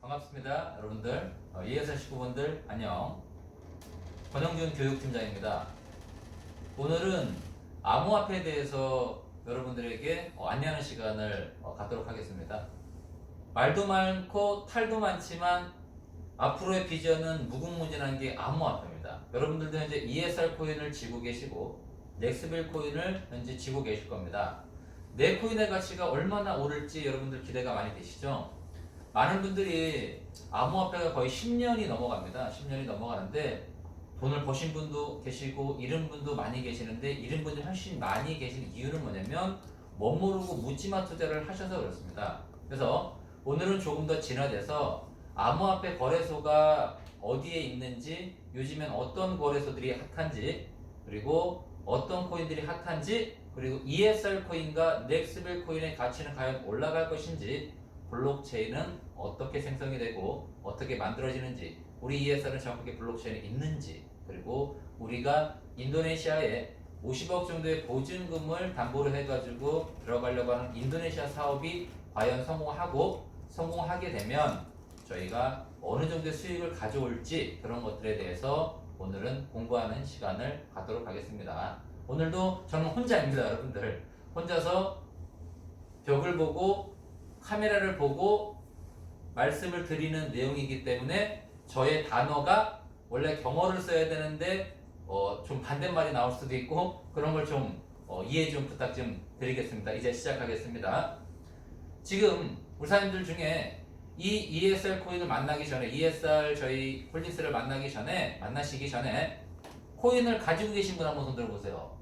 반갑습니다. 여러분들, ESL 식구분들 안녕. 권영준 교육팀장입니다. 오늘은 암호화폐에 대해서 여러분들에게 안내하는 시간을 갖도록 하겠습니다. 말도 많고 탈도 많지만 앞으로의 비전은 무궁무진한 게 암호화폐입니다. 여러분들도 현재 ESR 코인을 쥐고 계시고 넥스빌 코인을 현재 쥐고 계실 겁니다. 내 코인의 가치가 얼마나 오를지 여러분들 기대가 많이 되시죠? 많은 분들이 암호화폐가 거의 10년이 넘어갑니다. 10년이 넘어가는데 돈을 버신 분도 계시고 잃은 분도 많이 계시는데 잃은 분이 훨씬 많이 계신 이유는 뭐냐면 못 모르고 묻지마 투자를 하셔서 그렇습니다. 그래서 오늘은 조금 더 진화돼서 암호화폐 거래소가 어디에 있는지, 요즘엔 어떤 거래소들이 핫한지, 그리고 어떤 코인들이 핫한지, 그리고 ESR 코인과 넥스빌 코인의 가치는 과연 올라갈 것인지, 블록체인은 어떻게 생성이 되고 어떻게 만들어지는지, 우리 ESR은 정확하게 블록체인이 있는지, 그리고 우리가 인도네시아에 50억 정도의 보증금을 담보로 해가지고 들어가려고 하는 인도네시아 사업이 과연 성공하게 되면 저희가 어느 정도의 수익을 가져올지, 그런 것들에 대해서 오늘은 공부하는 시간을 갖도록 하겠습니다. 오늘도 저는 혼자입니다. 여러분들 혼자서 벽을 보고 카메라를 보고 말씀을 드리는 내용이기 때문에 저의 단어가 원래 경어를 써야 되는데 좀 반대말이 나올 수도 있고, 그런 걸 좀 이해 좀 부탁 좀 드리겠습니다. 이제 시작하겠습니다. 지금 우리 사람들 중에 이 ESR 코인을 만나기 전에, ESR 저희 홀딩스를 만나시기 전에 코인을 가지고 계신 분 한번 손 들어보세요.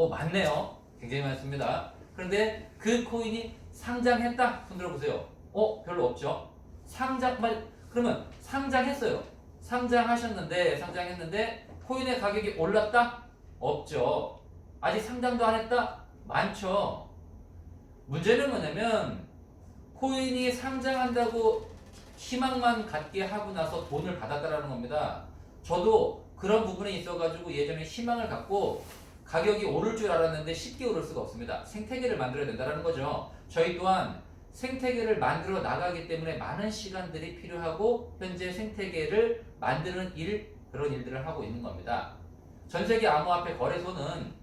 많네요. 굉장히 많습니다. 그런데 그 코인이 상장했다? 손 들어보세요. 별로 없죠? 그러면 상장했어요. 상장했는데 코인의 가격이 올랐다? 없죠. 아직 상장도 안 했다? 많죠. 문제는 뭐냐면 코인이 상장한다고 희망만 갖게 하고 나서 돈을 받았다라는 겁니다. 저도 그런 부분에 있어가지고 예전에 희망을 갖고 가격이 오를 줄 알았는데 쉽게 오를 수가 없습니다. 생태계를 만들어야 된다는 거죠. 저희 또한 생태계를 만들어 나가기 때문에 많은 시간들이 필요하고 현재 생태계를 만드는 그런 일들을 하고 있는 겁니다. 전 세계 암호화폐 거래소는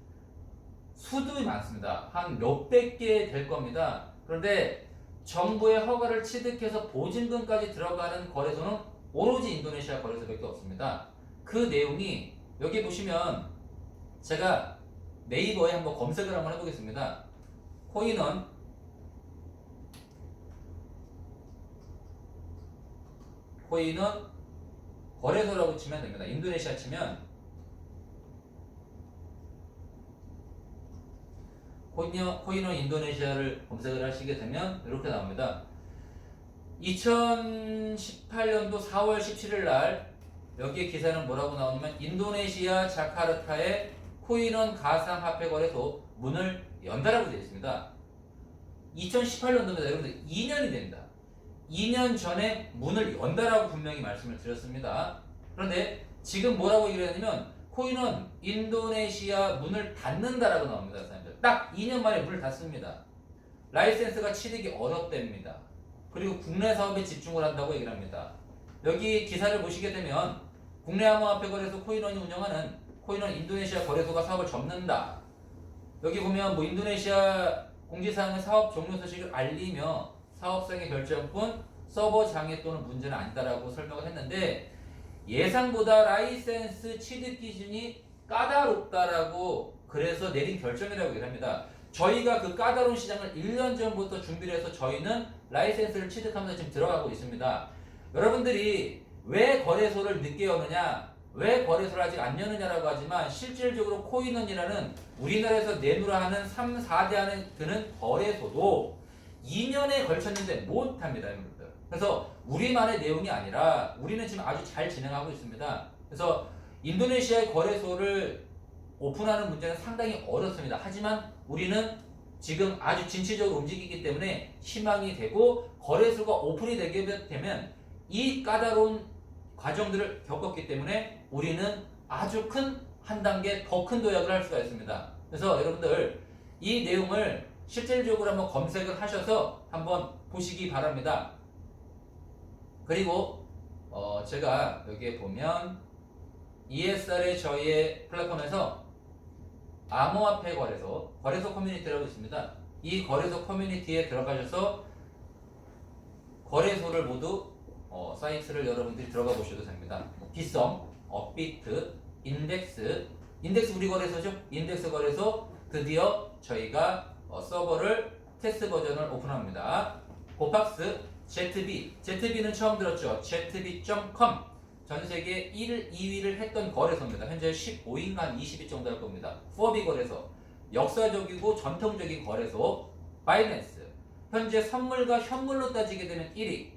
수도 많습니다. 한 몇백 개 될 겁니다. 그런데 정부의 허가를 취득해서 보증금까지 들어가는 거래소는 오로지 인도네시아 거래소밖에 없습니다. 그 내용이 여기 보시면 제가 네이버에 한번 검색을 한번 해보겠습니다. 코인은 거래소라고 치면 됩니다. 인도네시아 치면 코인원 인도네시아를 검색을 하시게 되면 이렇게 나옵니다. 2018년도 4월 17일 날 여기에 기사는 뭐라고 나오냐면 인도네시아 자카르타의 코인원 가상화폐 거래소 문을 연다라고 되어 있습니다. 2018년도입니다. 여러분들 2년이 됩니다. 2년 전에 문을 연다라고 분명히 말씀을 드렸습니다. 그런데 지금 뭐라고 얘기를 했냐면 코인원 인도네시아 문을 닫는다라고 나옵니다. 딱 2년 만에 문을 닫습니다. 라이센스가 취득이 어렵답니다. 그리고 국내 사업에 집중을 한다고 얘기를 합니다. 여기 기사를 보시게 되면 국내 암호화폐 거래소 코인원이 운영하는 코인원 인도네시아 거래소가 사업을 접는다. 여기 보면 인도네시아 공지사항의 사업 종료 소식을 알리며 사업상의 결정뿐 서버 장애 또는 문제는 아니다라고 설명을 했는데, 예상보다 라이센스 취득 기준이 까다롭다라고 그래서 내린 결정이라고 얘기를 합니다. 저희가 그 까다로운 시장을 1년 전부터 준비를 해서 저희는 라이센스를 취득하면서 지금 들어가고 있습니다. 여러분들이 왜 거래소를 늦게 여느냐, 왜 거래소를 아직 안 여느냐라고 하지만 실질적으로 코인원이라는 우리나라에서 내놓으라 하는 3, 4대 안에 드는 거래소도 2년에 걸쳤는데 못합니다. 여러분들. 그래서 우리만의 내용이 아니라 우리는 지금 아주 잘 진행하고 있습니다. 그래서 인도네시아의 거래소를 오픈하는 문제는 상당히 어렵습니다. 하지만 우리는 지금 아주 진취적으로 움직이기 때문에 희망이 되고, 거래소가 오픈이 되게 되면 이 까다로운 과정들을 겪었기 때문에 우리는 아주 한 단계 더 큰 도약을 할 수가 있습니다. 그래서 여러분들 이 내용을 실질적으로 한번 검색을 하셔서 한번 보시기 바랍니다. 그리고 제가 여기에 보면 ESR의 저희의 플랫폼에서 암호화폐 거래소 커뮤니티라고 있습니다. 이 거래소 커뮤니티에 들어가셔서 거래소를 모두 사이트를 여러분들이 들어가 보셔도 됩니다. 비썸, 업비트, 인덱스 우리 거래소죠? 인덱스 거래소 드디어 저희가 서버를 테스트 버전을 오픈합니다. 고팍스, ZB는 처음 들었죠? ZB.com 전 세계 1, 2위를 했던 거래소입니다. 현재 15위인가 한 20위 정도 할 겁니다. 포비 거래소, 역사적이고 전통적인 거래소. 바이낸스, 현재 선물과 현물로 따지게 되면 1위.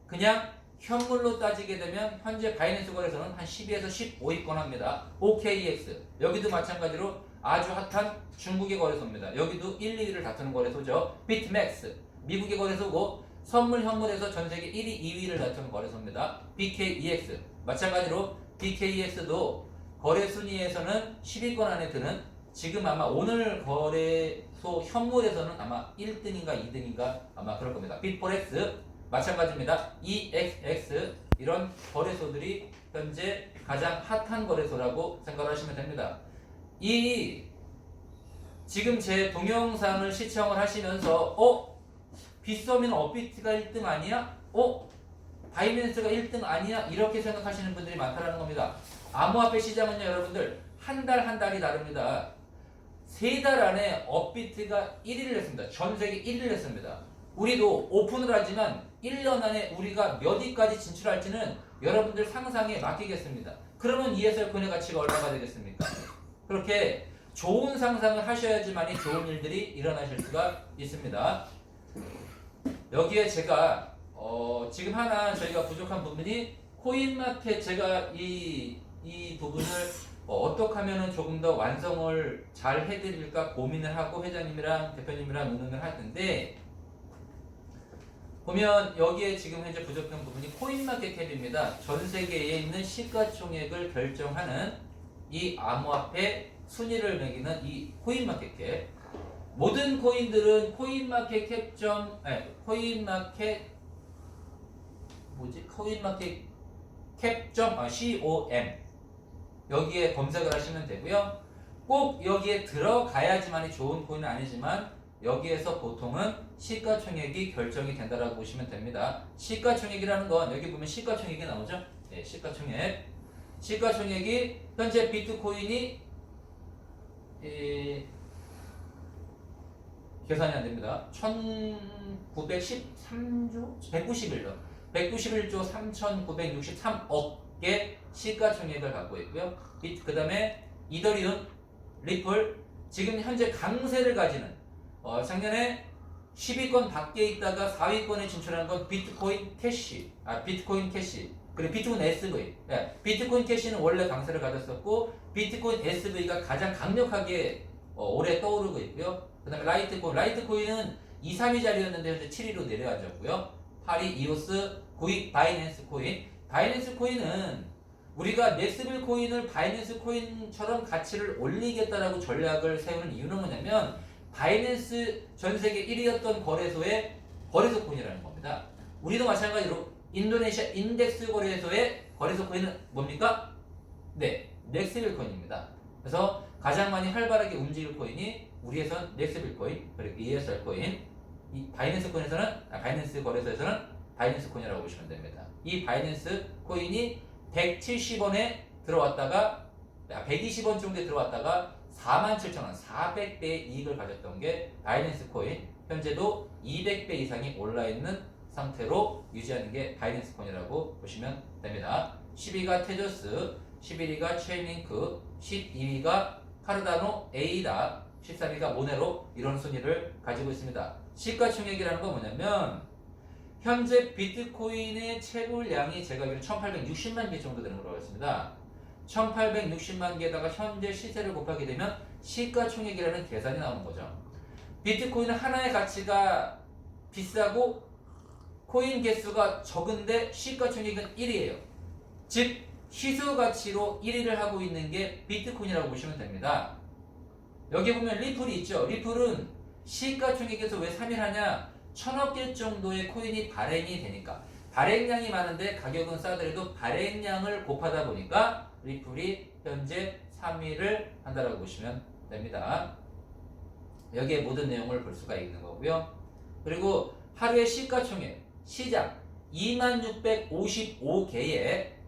그냥 현물로 따지게 되면 현재 바이낸스 거래소는 한 10위에서 15위권 합니다. OKX, 여기도 마찬가지로 아주 핫한 중국의 거래소입니다. 여기도 1, 2위를 다투는 거래소죠. 비트맥스, 미국의 거래소고 선물 현물에서 전 세계 1위, 2위를 다투는 거래소입니다. BKEX, 마찬가지로 BKEX도 거래 순위에서는 10위권 안에 드는, 지금 아마 오늘 거래소 현물에서는 아마 1등인가 2등인가 아마 그럴 겁니다. 빅포렉스 마찬가지입니다. EXX, 이런 거래소들이 현재 가장 핫한 거래소라고 생각하시면 됩니다. 이 지금 제 동영상을 시청을 하시면서 비썸이나 업비트가 1등 아니야? 바이낸스가 1등 아니야? 이렇게 생각하시는 분들이 많다는 겁니다. 암호화폐 시장은요, 여러분들 한 달이 다릅니다. 3달 안에 업비트가 1위를 했습니다. 전 세계 1위를 했습니다. 우리도 오픈을 하지만 1년 안에 우리가 몇 위까지 진출할지는 여러분들 상상에 맡기겠습니다. 그러면 ESR 코인의 가치가 얼마가 되겠습니까? 그렇게 좋은 상상을 하셔야지만이 좋은 일들이 일어나실 수가 있습니다. 여기에 제가 지금 하나 저희가 부족한 부분이 코인마켓, 제가 이 부분을 어떻게 하면 조금 더 완성을 잘 해드릴까 고민을 하고 회장님이랑 대표님이랑 의논을 하는데, 보면 여기에 지금 현재 부족한 부분이 코인마켓 캡입니다. 전 세계에 있는 시가총액을 결정하는 이 암호화폐 순위를 매기는 이 코인마켓 캡. 모든 코인들은 코인마켓 캡.com 여기에 검색을 하시면 되고요. 꼭 여기에 들어가야지만이 좋은 코인은 아니지만 여기에서 보통은 시가총액이 결정이 된다라고 보시면 됩니다. 시가총액이라는 건 여기 보면 시가총액이 나오죠? 네, 시가총액이 현재 비트코인이 계산이 안 됩니다. 1913조? 191조 3,963억의 시가총액을 갖고 있고요. 그 다음에 이더리움, 리플, 지금 현재 강세를 가지는 작년에 10위권 밖에 있다가 4위권에 진출한 건 비트코인 캐시, 그리고 비트코인 SV. 비트코인 캐시는 원래 강세를 가졌었고 비트코인 SV가 가장 강력하게 올해 떠오르고 있고요. 그 다음에 라이트코인은 2, 3위 자리였는데 현재 7위로 내려앉았고요. 8위 이오스, 9위 바이낸스 코인은 우리가 넥스빌 코인을 바이낸스 코인처럼 가치를 올리겠다라고 전략을 세우는 이유는 뭐냐면 바이낸스 전 세계 1위였던 거래소의 거래소 코인이라는 겁니다. 우리도 마찬가지로 인도네시아 인덱스 거래소의 거래소 코인은 뭡니까? 네, 넥스빌 코인입니다. 그래서 가장 많이 활발하게 움직일 코인이 우리에선 넥스빌 코인, 그리고 ESR 코인, 이 바이낸스 거래소에서는 바이낸스 코인이라고 보시면 됩니다. 이 바이낸스 코인이 170원에 들어왔다가 120원 정도에 들어왔다가 47,000원, 400배의 이익을 가졌던 게 바이낸스 코인. 현재도 200배 이상이 올라있는 상태로 유지하는 게 바이낸스 코인이라고 보시면 됩니다. 10위가 테조스, 11위가 체인링크, 12위가 카르다노 에이다, 13위가 모네로, 이런 순위를 가지고 있습니다. 시가총액이라는 건 뭐냐면 현재 비트코인의 채굴량이 제가 알기로는 1860만 개 정도 되는 걸로 알고 있습니다. 1860만 개에다가 현재 시세를 곱하게 되면 시가총액이라는 계산이 나오는 거죠. 비트코인은 하나의 가치가 비싸고 코인 개수가 적은데 시가총액은 1이에요. 즉 희소 가치로 1위를 하고 있는 게 비트코인이라고 보시면 됩니다. 여기 보면 리플이 있죠. 리플은 시가총액에서 왜 3위를 하냐? 1000억 개 정도의 코인이 발행이 되니까. 발행량이 많은데 가격은 싸더라도 발행량을 곱하다 보니까 리플이 현재 3위를 한다라고 보시면 됩니다. 여기에 모든 내용을 볼 수가 있는 거고요. 그리고 하루의 시가총액 시장 2655개의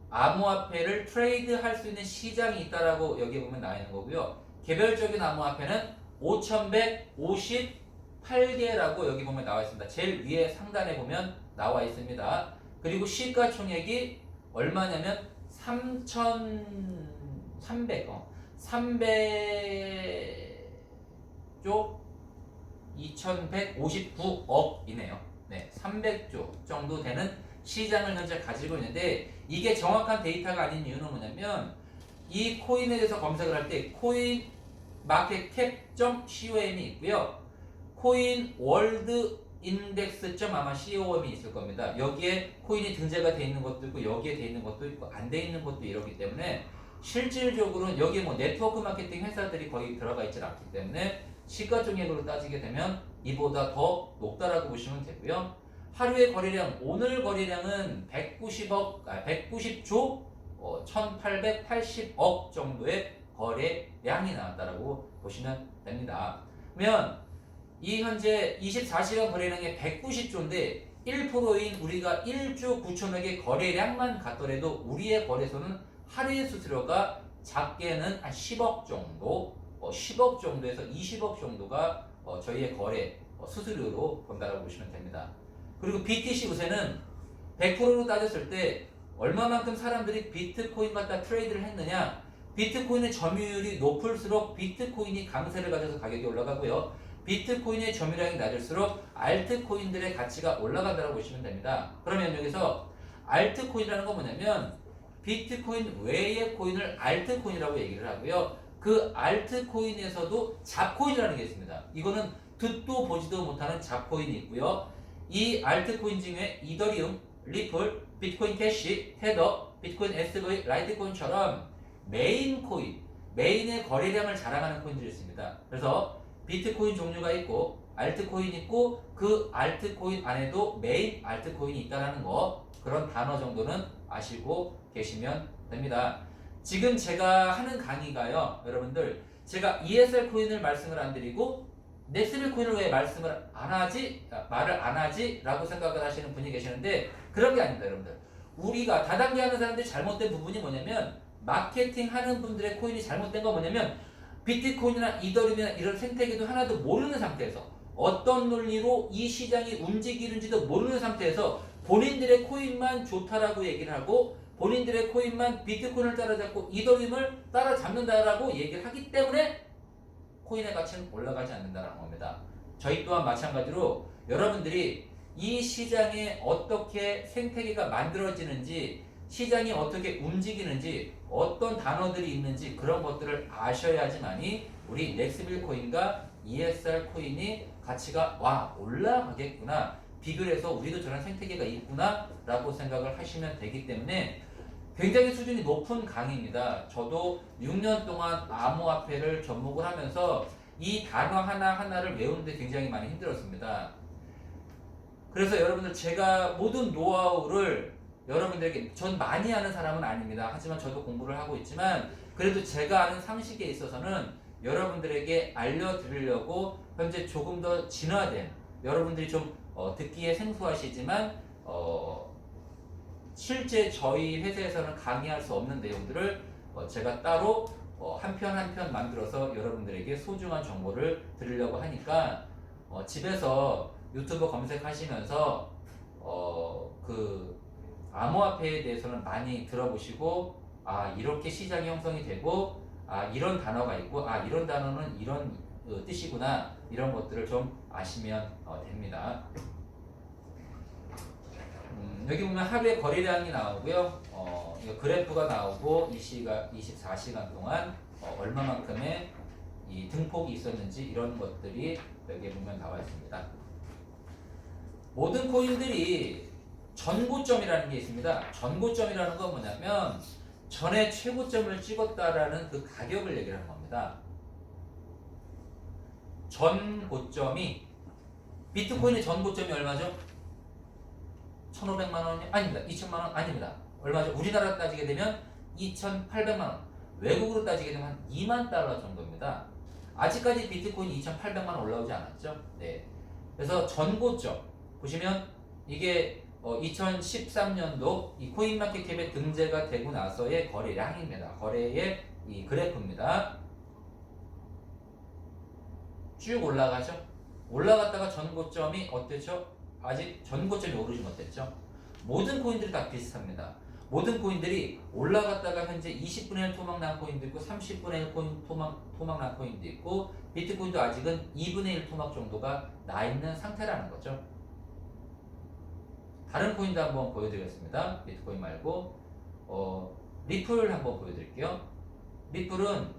암호화폐를 트레이드할 수 있는 시장이 있다라고 여기 보면 나와 있는 거고요. 개별적인 암호화폐는 5158개라고 여기 보면 나와 있습니다. 제일 위에 상단에 보면 나와 있습니다. 그리고 시가총액이 얼마냐면 300조 2159억이네요. 네, 300조 정도 되는 시장을 현재 가지고 있는데 이게 정확한 데이터가 아닌 이유는 뭐냐면 이 코인에 대해서 검색을 할 때 코인 마켓캡.com이 있고요. 코인 월드 인덱스. 아마 com이 있을 겁니다. 여기에 코인이 등재가 돼 있는 것도 있고 여기에 돼 있는 것도 있고 안 돼 있는 것도 이러기 때문에 실질적으로는 여기에 뭐 네트워크 마케팅 회사들이 거의 들어가 있지 않기 때문에 시가총액으로 따지게 되면 이보다 더 높다라고 보시면 되고요. 하루의 거래량, 오늘 거래량은 190조 1880억 정도의 거래량이 나왔다라고 보시면 됩니다. 그러면 이 현재 24시간 거래량이 190조인데 1%인 우리가 1조 9천억의 거래량만 갖더라도 우리의 거래소는 하루의 수수료가 작게는 한 10억 정도, 10억 정도에서 20억 정도가 저희의 거래 수수료로 본다라고 보시면 됩니다. 그리고 BTC 우세는 100%로 따졌을 때 얼마만큼 사람들이 비트코인 갖다 트레이드를 했느냐? 비트코인의 점유율이 높을수록 비트코인이 강세를 가져서 가격이 올라가고요. 비트코인의 점유량이 낮을수록 알트코인들의 가치가 올라간다고 보시면 됩니다. 그러면 여기서 알트코인이라는 건 뭐냐면 비트코인 외의 코인을 알트코인이라고 얘기를 하고요. 그 알트코인에서도 잡코인이라는 게 있습니다. 이거는 듣도 보지도 못하는 잡코인이 있고요. 이 알트코인 중에 이더리움, 리플, 비트코인 캐시, 테더, 비트코인 SV, 라이트코인처럼 메인 코인, 메인의 거래량을 자랑하는 코인들이 있습니다. 그래서 비트코인 종류가 있고 알트코인이 있고 그 알트코인 안에도 메인 알트코인이 있다는 거, 그런 단어 정도는 아시고 계시면 됩니다. 지금 제가 하는 강의가요, 여러분들 제가 ESR 코인을 말씀을 안 드리고 넥스빌 코인을 왜 말씀을 안 하지, 말을 안 하지 라고 생각을 하시는 분이 계시는데 그런 게 아닙니다. 여러분들 우리가 다단계 하는 사람들이 잘못된 부분이 뭐냐면 마케팅 하는 분들의 코인이 잘못된 건 뭐냐면 비트코인이나 이더리움이나 이런 생태계도 하나도 모르는 상태에서 어떤 논리로 이 시장이 움직이는지도 모르는 상태에서 본인들의 코인만 좋다라고 얘기를 하고 본인들의 코인만 비트코인을 따라잡고 이더리움을 따라잡는다라고 얘기를 하기 때문에 코인의 가치는 올라가지 않는다는 겁니다. 저희 또한 마찬가지로 여러분들이 이 시장에 어떻게 생태계가 만들어지는지, 시장이 어떻게 움직이는지, 어떤 단어들이 있는지 그런 것들을 아셔야지만이 우리 넥스빌 코인과 ESR 코인이 가치가 올라가겠구나, 비교를 해서 우리도 저런 생태계가 있구나 라고 생각을 하시면 되기 때문에 굉장히 수준이 높은 강의입니다. 저도 6년 동안 암호화폐를 접목을 하면서 이 단어 하나하나를 외우는데 굉장히 많이 힘들었습니다. 그래서 여러분들 제가 모든 노하우를 여러분들에게, 전 많이 아는 사람은 아닙니다. 하지만 저도 공부를 하고 있지만 그래도 제가 아는 상식에 있어서는 여러분들에게 알려드리려고 현재 조금 더 진화된, 여러분들이 좀 듣기에 생소하시지만 실제 저희 회사에서는 강의할 수 없는 내용들을 제가 따로 한 편 한 편 만들어서 여러분들에게 소중한 정보를 드리려고 하니까 집에서 유튜브 검색하시면서 그 암호화폐에 대해서는 많이 들어보시고 이렇게 시장이 형성이 되고 이런 단어가 있고 이런 단어는 이런 뜻이구나, 이런 것들을 좀 아시면 됩니다. 여기 보면 하루의 거래량이 나오고요. 그래프가 나오고 24시간 동안 얼마만큼의 이 등폭이 있었는지 이런 것들이 여기 보면 나와 있습니다. 모든 코인들이 전고점이라는 게 있습니다. 전고점이라는 건 뭐냐면 전에 최고점을 찍었다라는 그 가격을 얘기를 하는 겁니다. 전고점이, 비트코인의 전고점이 얼마죠? 1,500만 원이 아닙니다. 2천만 원 아닙니다. 얼마죠? 우리나라 따지게 되면 2,800만 원. 외국으로 따지게 되면 한 2만 달러 정도입니다. 아직까지 비트코인이 2,800만 원 올라오지 않았죠? 네. 그래서 전고점 보시면 이게 2013년도 이 코인마켓캡에 등재가 되고 나서의 거래량입니다. 거래의 이 그래프입니다. 쭉 올라가죠. 올라갔다가 전고점이 어땠죠? 아직 전고점이 오르지 못했죠. 모든 코인들이 다 비슷합니다. 모든 코인들이 올라갔다가 현재 20분의 1 토막 난 코인도 있고 30분의 1 코인 토막 난 코인도 있고 비트코인도 아직은 2분의 1 토막 정도가 나 있는 상태라는 거죠. 다른 코인도 한번 보여드리겠습니다. 비트코인 말고 리플 한번 보여드릴게요. 리플은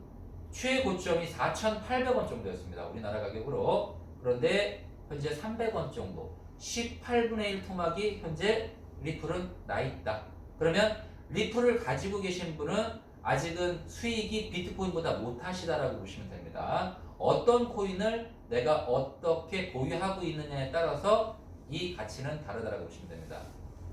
최고점이 4,800원 정도였습니다. 우리나라 가격으로. 그런데 현재 300원 정도 18분의 1 토막이 현재 리플은 나 있다. 그러면 리플을 가지고 계신 분은 아직은 수익이 비트코인보다 못하시다라고 보시면 됩니다. 어떤 코인을 내가 어떻게 보유하고 있느냐에 따라서 이 가치는 다르다라고 보시면 됩니다.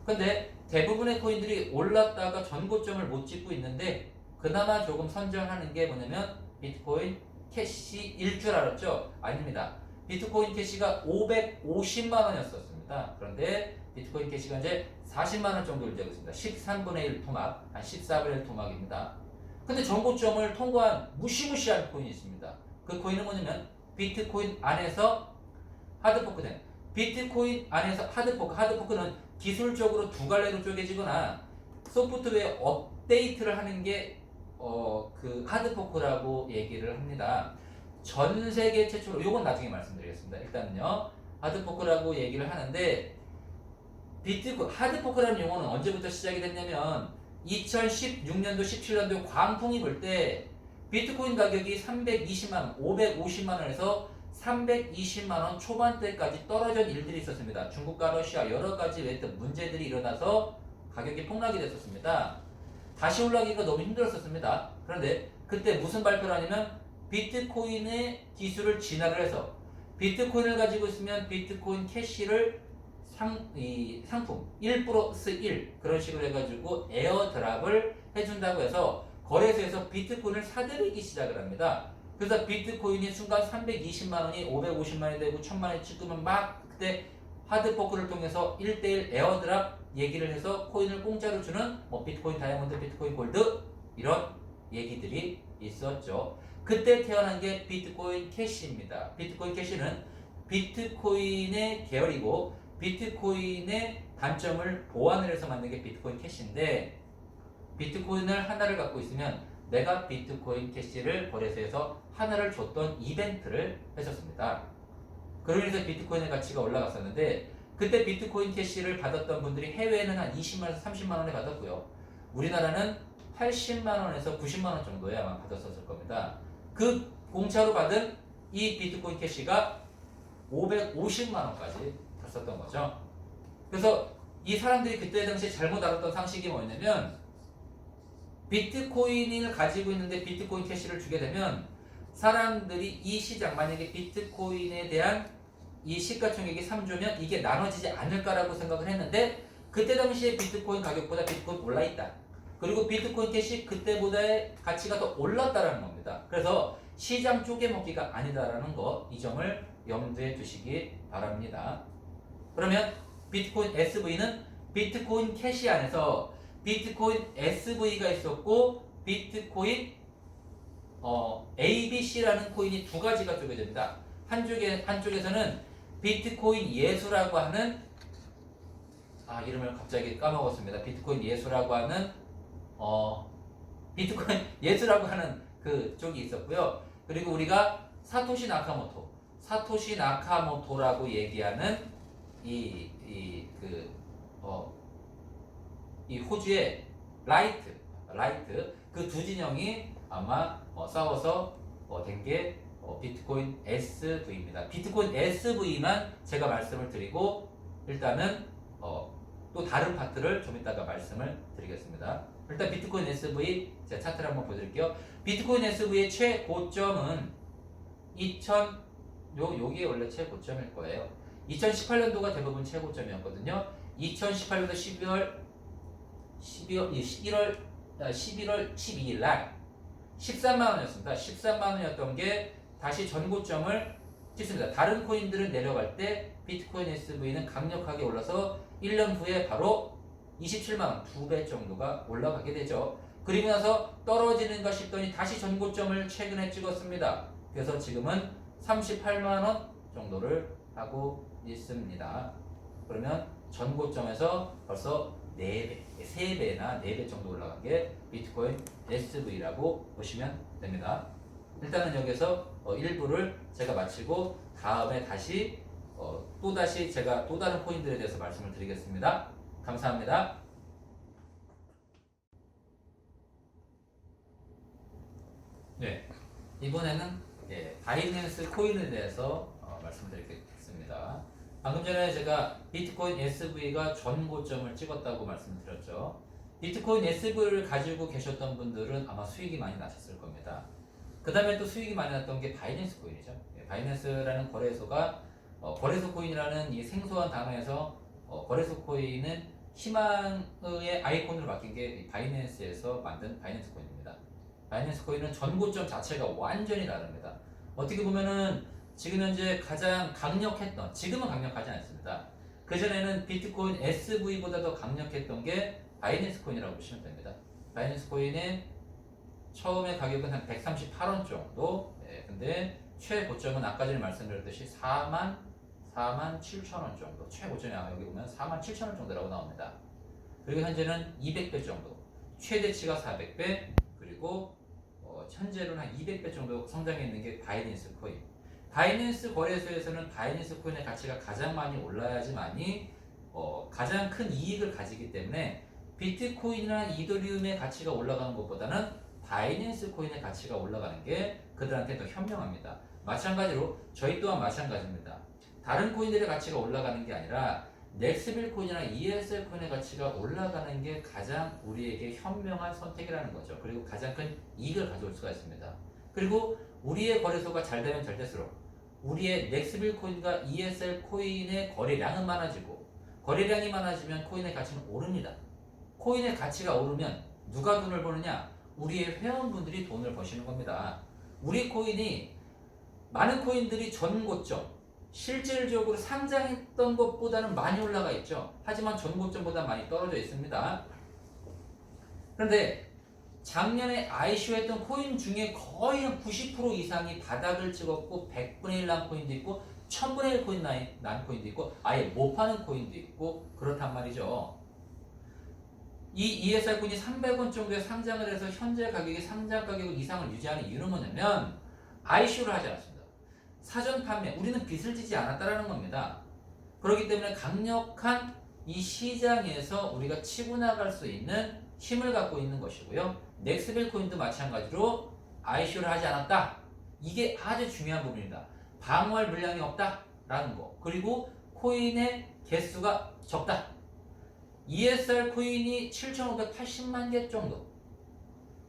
근데 대부분의 코인들이 올랐다가 전고점을 못 찍고 있는데 그나마 조금 선전하는 게 뭐냐면 비트코인 캐시일 줄 알았죠? 아닙니다. 비트코인 캐시가 550만 원이었었습니다. 그런데 비트코인 캐시가 이제 40만 원 정도를 되고 있습니다. 13분의 1 토막, 한 14분의 1 토막입니다. 근데 전고점을 통과한 무시무시한 코인이 있습니다. 그 코인은 뭐냐면 비트코인 안에서 하드포크된 비트코인 안에서 하드포크. 하드포크는 기술적으로 두 갈래로 쪼개지거나 소프트웨어 업데이트를 하는 게 그 하드포크라고 얘기를 합니다. 전 세계 최초로 요건 나중에 말씀드리겠습니다. 일단은요 하드포크라고 얘기를 하는데 하드포크라는 용어는 언제부터 시작이 됐냐면 2016년도 17년도 광풍이 불 때 비트코인 가격이 320만원 550만원에서 320만원 초반대까지 떨어진 일들이 있었습니다. 중국과 러시아 여러가지 외적 문제들이 일어나서 가격이 폭락이 됐었습니다. 다시 올라가기가 너무 힘들었었습니다. 그런데 그때 무슨 발표를 하냐면 비트코인의 기술을 진화를 해서 비트코인을 가지고 있으면 비트코인 캐시를 상품 1 플러스 1 그런 식으로 해가지고 에어드랍을 해준다고 해서 거래소에서 비트코인을 사들이기 시작을 합니다. 그래서 비트코인이 순간 320만원이 550만원이 되고 1000만원이 찍으면 막 그때 하드포크를 통해서 1대1 에어드랍 얘기를 해서 코인을 공짜로 주는 뭐 비트코인 다이아몬드, 비트코인 골드 이런 얘기들이 있었죠. 그때 태어난 게 비트코인 캐시입니다. 비트코인 캐시는 비트코인의 계열이고 비트코인의 단점을 보완을 해서 만든 게 비트코인 캐시인데 비트코인을 하나를 갖고 있으면 내가 비트코인 캐시를 거래소에서 하나를 줬던 이벤트를 했었습니다. 그러면서 비트코인의 가치가 올라갔었는데 그때 비트코인 캐시를 받았던 분들이 해외에는 한 20만원에서 30만원에 받았고요. 우리나라는 80만원에서 90만원 정도에 아마 받았었을 겁니다. 그 공짜로 받은 이 비트코인 캐시가 550만원까지 갔었던 거죠. 그래서 이 사람들이 그때 당시에 잘못 알았던 상식이 뭐였냐면 비트코인을 가지고 있는데 비트코인 캐시를 주게 되면 사람들이 이 시장 만약에 비트코인에 대한 이 시가총액이 3조면 이게 나눠지지 않을까라고 생각을 했는데 그때 당시에 비트코인 가격보다 비트코인 올라있다. 그리고 비트코인 캐시 그때보다의 가치가 더 올랐다라는 겁니다. 그래서 시장 쪼개먹기가 아니다라는 거 이 점을 염두에 두시기 바랍니다. 그러면 비트코인 SV는 비트코인 캐시 안에서 비트코인 SV가 있었고 비트코인 ABC라는 코인이 두 가지가 쪼개집니다. 한쪽에서는 비트코인 예수라고 하는 이름을 갑자기 까먹었습니다. 비트코인 예수라고 하는 비트코인 예수라고 하는 그 쪽이 있었고요. 그리고 우리가 사토시 나카모토라고 얘기하는 이 호주의 라이트 그 두 진영이 아마 싸워서 된 게 비트코인 SV입니다. 비트코인 SV만 제가 말씀을 드리고 일단은 또 다른 파트를 좀 이따가 말씀을 드리겠습니다. 일단 비트코인 SV 제가 차트를 한번 보여드릴게요. 비트코인 SV의 최고점은 요게 원래 최고점일 거예요. 2018년도가 대부분 최고점이었거든요. 2018년도 11월 12일 날 13만 원이었습니다. 13만 원이었던 게 다시 전고점을 찍습니다. 다른 코인들은 내려갈 때 비트코인 SV는 강력하게 올라서 1년 후에 바로 27만 원, 2배 정도가 올라가게 되죠. 그리고 나서 떨어지는가 싶더니 다시 전고점을 최근에 찍었습니다. 그래서 지금은 38만 원 정도를 하고 있습니다. 그러면 전고점에서 벌써 4배, 3배나 4배 정도 올라간 게 비트코인 SV라고 보시면 됩니다. 일단은 여기서 일부를 제가 마치고 다음에 다시 또다시 제가 또 다른 코인들에 대해서 말씀을 드리겠습니다. 감사합니다. 네, 이번에는 바이낸스 코인에 대해서 말씀드리겠습니다. 방금 전에 제가 비트코인 SV가 전고점을 찍었다고 말씀드렸죠. 비트코인 SV를 가지고 계셨던 분들은 아마 수익이 많이 나셨을 겁니다. 그 다음에 또 수익이 많이 났던 게 바이낸스 코인이죠. 바이낸스라는 거래소가 거래소 코인이라는 이 생소한 단어에서 거래소 코인은 희망의 아이콘으로 바뀐 게 바이낸스에서 만든 바이낸스 코인입니다. 바이낸스 코인은 전고점 자체가 완전히 다릅니다. 어떻게 보면은 지금 현재 가장 강력했던, 지금은 강력하지 않습니다. 그전에는 비트코인 SV보다 더 강력했던 게 바이낸스 코인이라고 보시면 됩니다. 바이낸스 코인의 처음에 가격은 한 138원 정도. 근데 최고점은 아까 전에 말씀드렸듯이 4만 7천원 정도. 최고점이 여기 보면 4만 7천원 정도라고 나옵니다. 그리고 현재는 200배 정도. 최대치가 400배. 그리고 현재로는 한 200배 정도 성장해 있는 게 바이낸스 코인. 바이낸스 거래소에서는 바이낸스 코인의 가치가 가장 많이 올라야지만이 가장 큰 이익을 가지기 때문에 비트코인이나 이더리움의 가치가 올라가는 것보다는 바이낸스 코인의 가치가 올라가는 게 그들한테 더 현명합니다. 마찬가지로 저희 또한 마찬가지입니다. 다른 코인들의 가치가 올라가는 게 아니라 넥스빌 코인이나 ESL 코인의 가치가 올라가는 게 가장 우리에게 현명한 선택이라는 거죠. 그리고 가장 큰 이익을 가져올 수가 있습니다. 그리고 우리의 거래소가 잘 되면 잘 될수록 우리의 넥스빌 코인과 ESL 코인의 거래량은 많아지고 거래량이 많아지면 코인의 가치는 오릅니다. 코인의 가치가 오르면 누가 돈을 버느냐? 우리의 회원분들이 돈을 버시는 겁니다. 우리 코인이 많은 코인들이 전고점 실질적으로 상장했던 것보다는 많이 올라가 있죠. 하지만 전고점보다 많이 떨어져 있습니다. 그런데 작년에 ICO 했던 코인 중에 거의 한 90% 이상이 바닥을 찍었고 100분의 1 난 코인도 있고 1000분의 1 코인 난 코인도 있고 아예 못 파는 코인도 있고 그렇단 말이죠. 이 ESR 코인이 300원 정도에 상장을 해서 현재 가격이 상장 가격 이상을 유지하는 이유는 뭐냐면 ICO를 하지 않았습니다. 사전 판매, 우리는 빚을 지지 않았다라는 겁니다. 그렇기 때문에 강력한 이 시장에서 우리가 치고 나갈 수 있는 힘을 갖고 있는 것이고요. 넥스빌 코인도 마찬가지로 ICO를 하지 않았다. 이게 아주 중요한 부분입니다. 방어할 물량이 없다라는 거. 그리고 코인의 개수가 적다. ESR 코인이 7,580만 개 정도.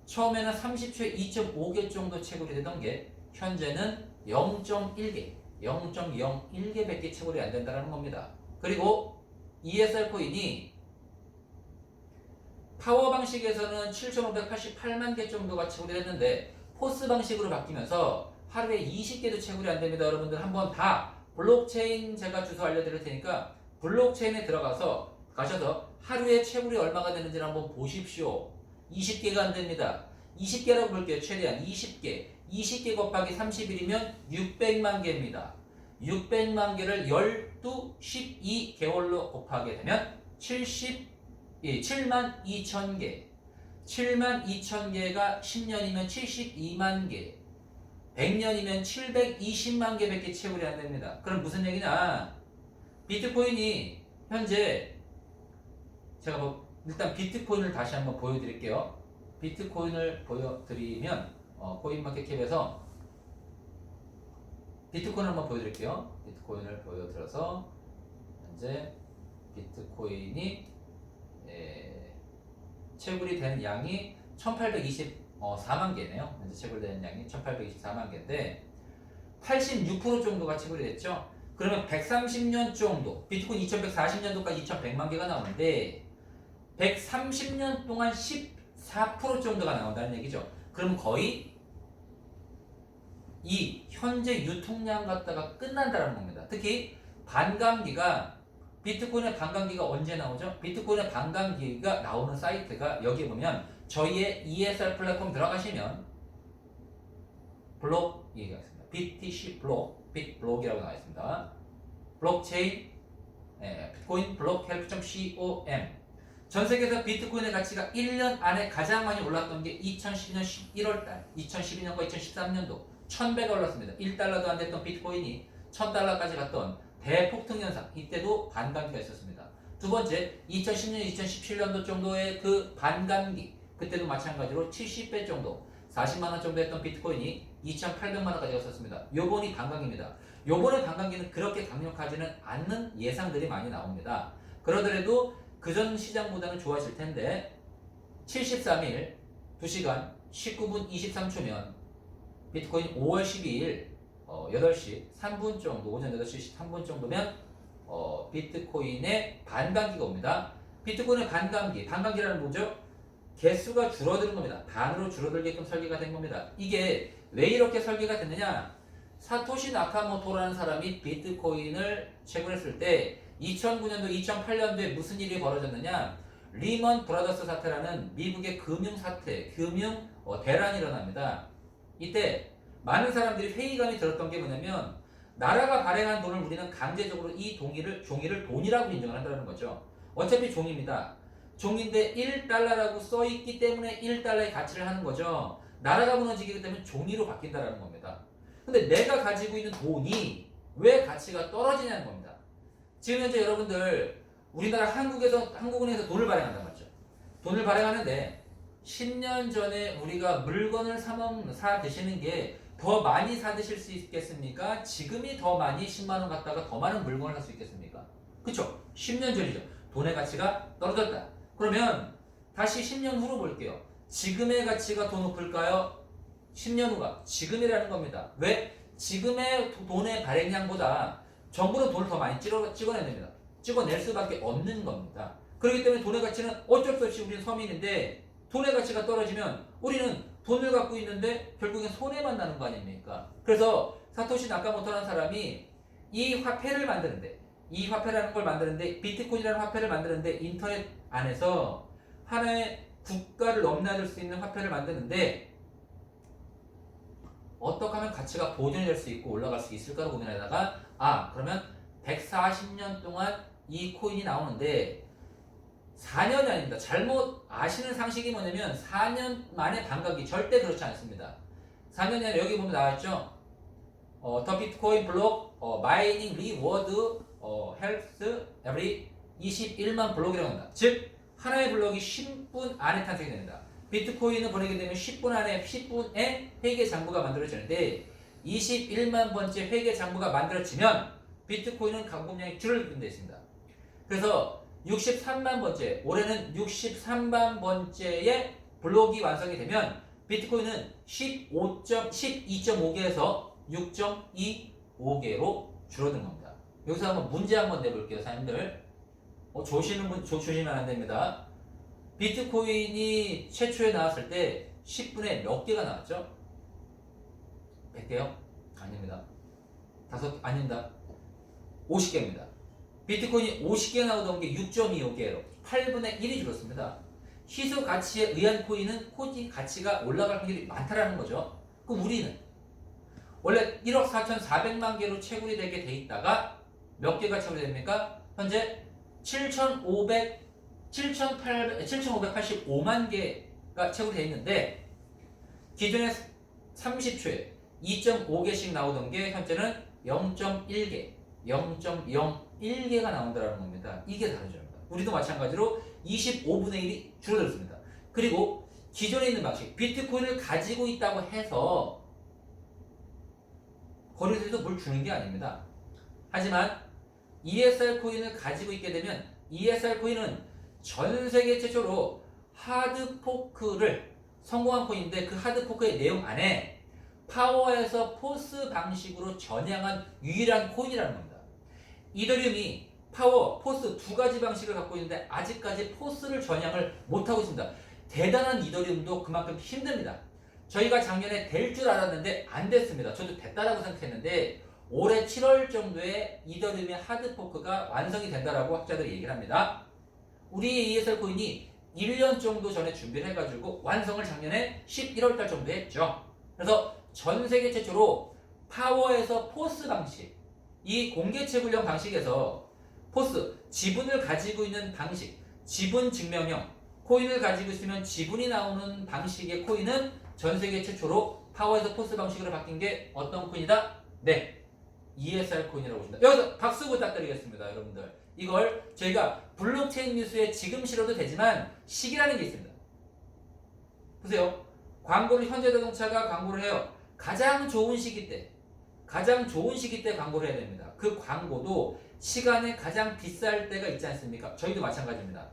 처음에는 30초에 2.5개 정도 채굴이 되던 게 현재는 0.1개, 0.01개밖에 채굴이 안 된다는 겁니다. 그리고 ESR 코인이 파워 방식에서는 7,588만 개 정도가 채굴이 됐는데 포스 방식으로 바뀌면서 하루에 20개도 채굴이 안 됩니다. 여러분들 한번 다 블록체인 제가 주소 알려드릴 테니까 블록체인에 들어가서 가셔서 하루에 채굴이 얼마가 되는지 한번 보십시오. 20개가 안 됩니다. 20개라고 볼게요. 최대한 20개. 20개 곱하기 30일이면 600만 개입니다. 600만 개를 12, 12개월로 곱하게 되면 7만 2천 개. 7만 2천 개가 10년이면 72만 개. 100년이면 720만 개밖에 채굴이 안 됩니다. 그럼 무슨 얘기냐? 비트코인이 현재 제가 일단 비트코인을 다시 한번 보여드릴게요. 비트코인을 보여드리면 코인마켓캡에서 비트코인을 한번 보여드릴게요. 비트코인을 보여드려서 현재 비트코인이 채굴이 되는 양이 1824만 개네요. 현재 채굴되는 양이 1824만 개인데 86% 정도가 채굴이 됐죠. 그러면 130년 정도, 비트코인 2140년도까지 2100만 개가 나오는데 130년 동안 14% 정도가 나온다는 얘기죠. 그럼 거의 이 현재 유통량 갖다가 끝난다는 겁니다. 특히 반감기가, 비트코인의 반감기가 언제 나오죠? 비트코인의 반감기가 나오는 사이트가 여기 보면 저희의 ESR 플랫폼 들어가시면 블록 얘기가 있습니다. BTC 블록, 빗블록이라고 나와 있습니다. 블록체인, 비트코인 블록 헬프.com. 전 세계에서 비트코인의 가치가 1년 안에 가장 많이 올랐던 게 2012년 11월달, 2012년과 2013년도 1000배가 올랐습니다. 1달러도 안 됐던 비트코인이 1000달러까지 갔던 대폭등 현상, 이때도 반감기가 있었습니다. 두 번째, 2010년, 2017년도 정도의 그 반감기, 그때도 마찬가지로 70배 정도, 40만원 정도 했던 비트코인이 2,800만원까지 갔었습니다. 요번이 반감기입니다. 요번의 반감기는 그렇게 강력하지는 않는 예상들이 많이 나옵니다. 그러더라도 그전 시장보다는 좋아질 텐데 73일 2시간 19분 23초면 비트코인 5월 12일 8시 3분 정도, 오전 8시 3분 정도면 비트코인의 반감기가 옵니다. 비트코인의 반감기라는 뭐죠? 개수가 줄어드는 겁니다. 반으로 줄어들게끔 설계가 된 겁니다. 이게 왜 이렇게 설계가 됐느냐? 사토시 나카모토라는 사람이 비트코인을 채굴했을 때 2009년도, 2008년도에 무슨 일이 벌어졌느냐? 리먼 브라더스 사태라는 미국의 금융 사태, 금융 대란이 일어납니다. 이때 많은 사람들이 회의감이 들었던 게 뭐냐면 나라가 발행한 돈을 우리는 강제적으로 이 종이를 돈이라고 인정을 한다는 거죠. 어차피 종입니다. 종인데 1달러라고 써있기 때문에 1달러의 가치를 하는 거죠. 나라가 무너지기 때문에 종이로 바뀐다는 겁니다. 근데 내가 가지고 있는 돈이 왜 가치가 떨어지냐는 겁니다. 지금 현재 여러분들 우리나라 한국은행에서 돈을 발행한단 말이죠. 돈을 발행하는데 10년 전에 우리가 물건을 사 드시는 게 더 많이 사 드실 수 있겠습니까? 지금이 더 많이 10만원 갖다가 더 많은 물건을 살 수 있겠습니까? 그쵸? 10년 전이죠. 돈의 가치가 떨어졌다. 그러면 다시 10년 후로 볼게요. 지금의 가치가 더 높을까요? 10년 후가 지금이라는 겁니다. 왜? 지금의 돈의 발행량보다 정부는 돈을 더 많이 찍어내야 됩니다. 찍어낼 수밖에 없는 겁니다. 그렇기 때문에 돈의 가치는 어쩔 수 없이 우리는 서민인데 돈의 가치가 떨어지면 우리는 돈을 갖고 있는데 결국엔 손해만 나는 거 아닙니까? 그래서 사토시 나카모토라는 사람이 이 화폐를 만드는데, 이 화폐라는 걸 만드는데, 비트코인이라는 화폐를 만드는데 인터넷 안에서 하나의 국가를 넘나들 수 있는 화폐를 만드는데 어떻게 하면 가치가 보존이 될 수 있고 올라갈 수 있을까를 고민하다가 그러면 140년 동안 이 코인이 나오는데 4년이 아닙니다. 잘못 아시는 상식이 뭐냐면 4년 만에 반감기, 절대 그렇지 않습니다. 4년이 아니라 여기 보면 나왔죠. 더 비트코인 블록 마이닝 리워드 헬스 에브리 21만 블록이라고 합니다. 즉 하나의 블록이 10분 안에 탄생이 됩니다. 비트코인을 보내게 되면 10분에 회계 장부가 만들어지는데 21만 번째 회계 장부가 만들어지면 비트코인은 공급량이 줄어들게 되어 있습니다. 그래서 63만 번째, 올해는 63만 번째의 블록이 완성이 되면 비트코인은 12.5개에서 6.25개로 줄어든 겁니다. 여기서 한번 문제 한번 내볼게요, 사장님들. 조시면 안 됩니다. 비트코인이 최초에 나왔을 때 10분에 몇 개가 나왔죠? 100개요? 아닙니다. 아닙니다. 50개입니다. 비트코인이 50개 나오던 게 6.25개로 8분의 1이 줄었습니다. 희소 가치에 의한 코인은 코인 가치가 올라갈 확률이 많다라는 거죠. 그럼 우리는 원래 1억 4,400만 개로 채굴이 되게 돼 있다가 몇 개가 채굴이 됩니까? 현재 7,585만 개가 채굴이 돼 있는데 기존에 30초에 2.5개씩 나오던 게 현재는 0.1개, 0.01개가 나온다는 겁니다. 이게 다른 점입니다. 우리도 마찬가지로 25분의 1이 줄어들었습니다. 그리고 기존에 있는 방식, 비트코인을 가지고 있다고 해서 거래소에서 뭘 주는 게 아닙니다. 하지만 ESR 코인을 가지고 있게 되면 ESR 코인은 전 세계 최초로 하드포크를 성공한 코인인데 그 하드포크의 내용 안에 파워에서 포스 방식으로 전향한 유일한 코인이라는 겁니다. 이더리움이 파워, 포스 두 가지 방식을 갖고 있는데 아직까지 포스를 전향을 못하고 있습니다. 대단한 이더리움도 그만큼 힘듭니다. 저희가 작년에 될 줄 알았는데 안 됐습니다. 저도 됐다라고 생각했는데 올해 7월 정도에 이더리움의 하드포크가 완성이 된다라고 학자들이 얘기를 합니다. 우리 ESR 코인이 1년 정도 전에 준비를 해가지고 완성을 작년에 11월 달 정도에 했죠. 그래서 전 세계 최초로 파워에서 포스 방식, 이 공개채굴형 방식에서 포스, 지분을 가지고 있는 방식, 지분 증명형, 코인을 가지고 있으면 지분이 나오는 방식의 코인은 전 세계 최초로 파워에서 포스 방식으로 바뀐 게 어떤 코인이다? 네, ESR 코인이라고 보십니다. 여기서 박수 부탁드리겠습니다, 여러분들. 이걸 저희가 블록체인 뉴스에 지금 실어도 되지만 시기라는 게 있습니다. 보세요. 광고를 현대자동차가 광고를 해요. 가장 좋은 시기 때 광고를 해야 됩니다. 그 광고도 시간에 가장 비쌀 때가 있지 않습니까? 저희도 마찬가지입니다.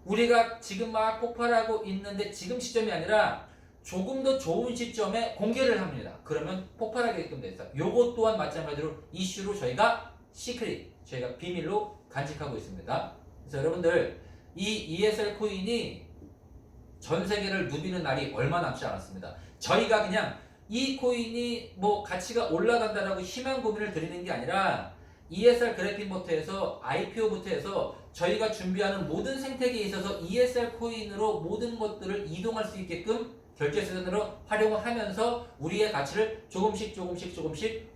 우리가 지금 막 폭발하고 있는데 지금 시점이 아니라 조금 더 좋은 시점에 공개를 합니다. 그러면 폭발하게끔 돼 있어요. 요것 또한 마찬가지로 이슈로 저희가 저희가 비밀로 간직하고 있습니다. 그래서 여러분들 이 ESR 코인이 전 세계를 누비는 날이 얼마 남지 않았습니다. 저희가 그냥 이 코인이 뭐 가치가 올라간다라고 희망 고민을 드리는 게 아니라 ESR 그래핀부터 해서 IPO부터 해서 저희가 준비하는 모든 생태계에 있어서 ESR 코인으로 모든 것들을 이동할 수 있게끔 결제수단으로 활용을 하면서 우리의 가치를 조금씩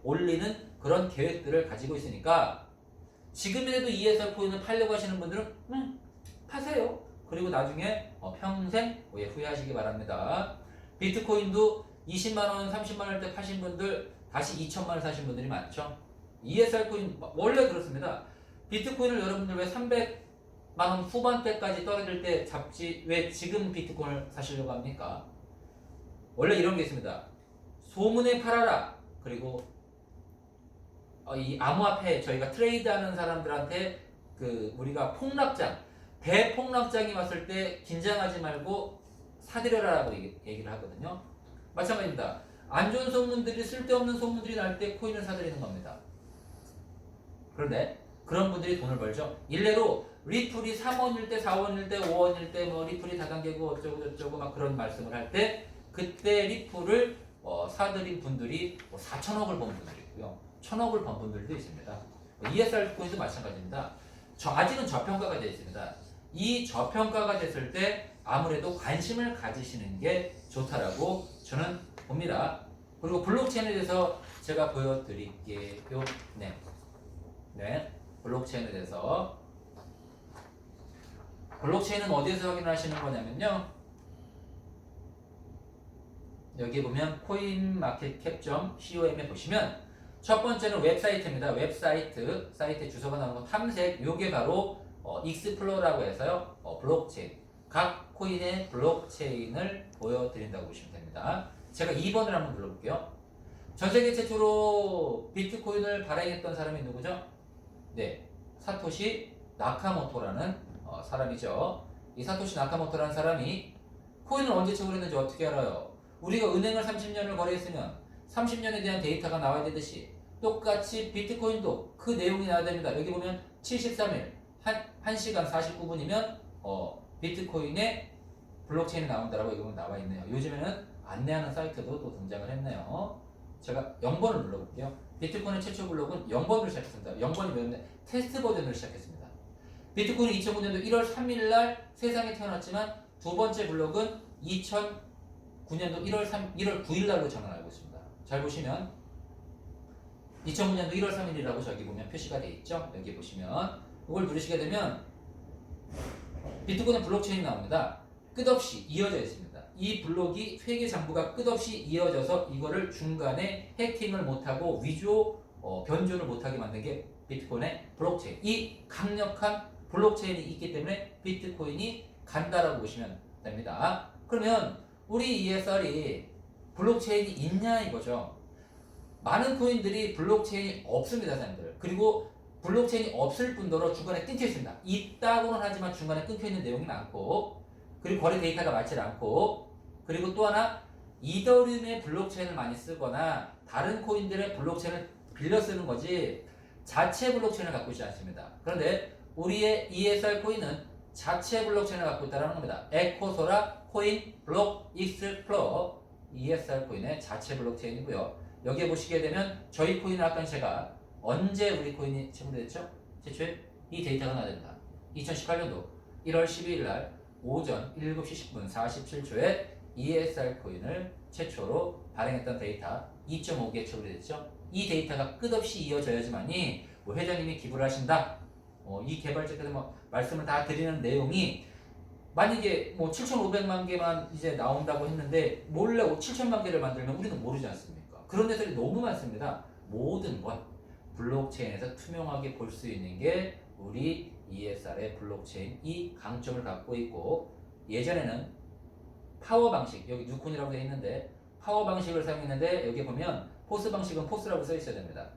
올리는 그런 계획들을 가지고 있으니까 지금이라도 ESR 코인을 팔려고 하시는 분들은 파세요. 그리고 나중에 평생 후회하시기 바랍니다. 비트코인도 20만원, 30만원대 파신 분들 다시 2천만원 사신 분들이 많죠. ESR 코인 원래 그렇습니다. 비트코인을 여러분들 왜 300만원 후반대까지 떨어질 때 잡지 왜 지금 비트코인을 사시려고 합니까? 원래 이런 게 있습니다. 소문에 팔아라. 그리고 이 암호화폐 저희가 트레이드하는 사람들한테 우리가 대폭락장이 왔을 때 긴장하지 말고 사들여라라고 얘기를 하거든요. 마찬가지입니다. 안 좋은 소문들이 쓸데없는 소문들이 날 때 코인을 사들이는 겁니다. 그런데 그런 분들이 돈을 벌죠. 일례로 리플이 3원일 때, 4원일 때, 5원일 때 뭐 리플이 다단계고 어쩌고 막 그런 말씀을 할 때 그때 리플을 사들인 분들이 4천억을 번 분들이 있고요. 1,000억을 번 분들도 있습니다. ESR 코인도 마찬가지입니다. 아직은 저평가가 되어 있습니다. 이 저평가가 됐을 때 아무래도 관심을 가지시는 게 좋다라고 저는 봅니다. 그리고 블록체인에 대해서 제가 보여드릴게요. 네, 블록체인에 대해서. 블록체인은 어디에서 확인하시는 거냐면요. 여기 보면 coinmarketcap.com에 보시면 첫 번째는 웹사이트입니다. 웹사이트, 사이트에 주소가 나오는 거 탐색. 요게 바로 익스플로라고 해서요. 블록체인. 각 코인의 블록체인을 보여드린다고 보시면 됩니다. 제가 2번을 한번 눌러볼게요. 전 세계 최초로 비트코인을 발행했던 사람이 누구죠? 네, 사토시 나카모토라는 사람이죠. 이 사토시 나카모토라는 사람이 코인을 언제 채굴했는지 어떻게 알아요? 우리가 은행을 30년을 거래했으면 30년에 대한 데이터가 나와야 되듯이 똑같이 비트코인도 그 내용이 나와야 됩니다. 여기 보면 73일, 1시간 49분이면 비트코인의 블록체인이 나온다라고 여기 나와 있네요. 요즘에는 안내하는 사이트도 또 등장을 했네요. 제가 0번을 눌러볼게요. 비트코인의 최초 블록은 0번으로 시작했습니다. 0번이 뭐였는데 테스트 버전으로 시작했습니다. 비트코인은 2009년도 1월 3일 날 세상에 태어났지만 두 번째 블록은 2009년도 1월 9일 날로 저는 알고 있습니다. 잘 보시면 2009년도 1월 3일이라고 저기 보면 표시가 되어 있죠. 여기 보시면 이걸 누르시게 되면 비트코인 블록체인이 나옵니다. 끝없이 이어져 있습니다. 이 블록이 회계 장부가 끝없이 이어져서 이거를 중간에 해킹을 못하고 위조, 변조를 못하게 만든 게 비트코인의 블록체인. 이 강력한 블록체인이 있기 때문에 비트코인이 간다라고 보시면 됩니다. 그러면 우리 ESR이 블록체인이 있냐 이거죠. 많은 코인들이 블록체인이 없습니다, 사람들. 그리고 블록체인이 없을 뿐더러 중간에 끊겨 있습니다. 있다고는 하지만 중간에 끊겨 있는 내용이 많고, 그리고 거래 데이터가 많지 않고, 그리고 또 하나 이더리움의 블록체인을 많이 쓰거나 다른 코인들의 블록체인을 빌려 쓰는 거지 자체 블록체인을 갖고 있지 않습니다. 그런데 우리의 ESR 코인은 자체 블록체인을 갖고 있다는 겁니다. 에코소라 코인 블록 익스플로 ESR 코인의 자체 블록체인이고요. 여기에 보시게 되면 저희 코인은 아까 제가 언제 우리 코인이 체결됐죠? 최초에 이 데이터가 나야 됩니다. 2018년도 1월 12일 날 오전 7시 10분 47초에 ESR 코인을 최초로 발행했던 데이터 2.5개 체결이 됐죠. 이 데이터가 끝없이 이어져야지만이 뭐 회장님이 기부를 하신다. 이 개발자께서 뭐 말씀을 다 드리는 내용이 만약에 뭐 7,500만 개만 이제 나온다고 했는데 몰래 7천만 개를 만들면 우리는 모르지 않습니까? 그런 데들이 너무 많습니다. 모든 것 블록체인에서 투명하게 볼 수 있는 게 우리 ESR의 블록체인 이 강점을 갖고 있고 예전에는 파워 방식 여기 누콘이라고 되어 있는데 파워 방식을 사용했는데 여기 보면 포스 방식은 포스라고 써 있어야 됩니다.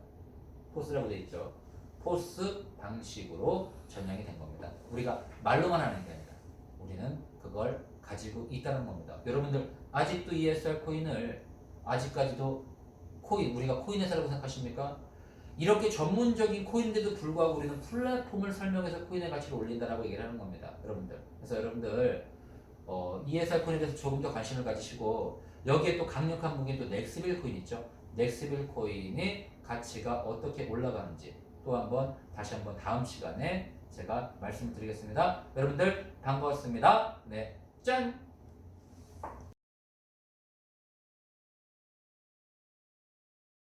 포스라고 되어 있죠. 포스 방식으로 전향이 된 겁니다. 우리가 말로만 하는 게 아니라 우리는 그걸 가지고 있다는 겁니다. 여러분들 아직도 ESR 코인을 아직까지도 우리가 코인 회사라고 생각하십니까? 이렇게 전문적인 코인인데도 불구하고 우리는 플랫폼을 설명해서 코인의 가치를 올린다라고 얘기를 하는 겁니다. 여러분들. 그래서 여러분들 ESR 코인에 대해서 조금 더 관심을 가지시고 여기에 또 강력한 무기인 또 넥스빌 코인 있죠. 넥스빌 코인의 가치가 어떻게 올라가는지 또 다시 한번 다음 시간에 제가 말씀드리겠습니다. 여러분들 반가웠습니다. 네, 짠!